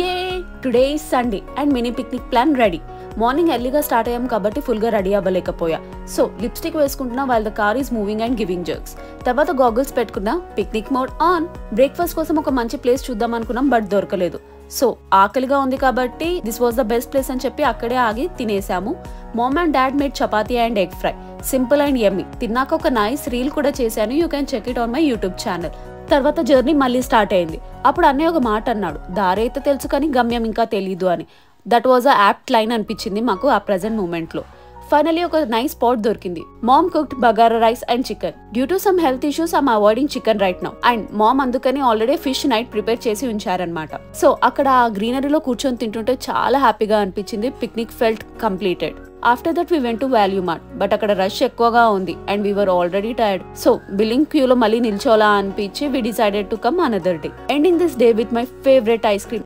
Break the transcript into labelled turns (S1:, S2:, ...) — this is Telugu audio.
S1: A today is Sunday and mini picnic plan ready. Morning ఎర్లీగా స్టార్ట్ అయ్యాం కాబట్టి ఫుల్గా రెడీ అవ్వలేకపోయా. సో లిప్స్టిక్ వేసుకుంటున్నా while the car is moving and giving jerks. తర్వాత గాగుల్స్ పెట్టుకున్నా, పిక్నిక్ మోడ్ ఆన్. బ్రేక్ఫాస్ట్ కోసం ఒక మంచి ప్లేస్ చూద్దాం అనుకున్నాం, బట్ దొరకలేదు. సో ఆకలిగా ఉంది కాబట్టి this was the best place అని చెప్పి అక్కడే ఆగి తినేసాము. Mom and dad made chapati and egg fry, simple and yummy. తిన్నాక ఒక నైస్ రీల్ కూడా చేశాను, you can check it on my YouTube channel. తర్వాత జర్నీ మళ్ళీ స్టార్ట్ అయింది. అప్పుడు అన్నయ్య ఒక మాట అన్నాడు, దారి అయితే తెలుసు కానీ గమ్యం ఇంకా తెలీదు అని. That was a apt line అనిపించింది మాకు ఆ ప్రెజెంట్ మూమెంట్ లో. ఫైనలీ ఒక నైస్ స్పాట్ దొరికింది. Mom cooked bagara rice and chicken. Due to some health issues I'm avoiding chicken right now. And mom అందుకని ఆల్రెడీ ఫిష్ నైట్ ప్రిపేర్ చేసి ఉంచారనమాట. సో అక్కడ ఆ గ్రీనరీలో కూర్చొని తింటుంటే చాలా హ్యాపీగా అనిపించింది. Picnic felt completed. After that we went to value mart, but అక్కడ రష్ ఎక్కువగా ఉంది and we were already tired. So billing క్యూలో మళ్ళీ నిల్చోలా అనిపించి we decided to come another day. Ending this day with my favourite ice cream.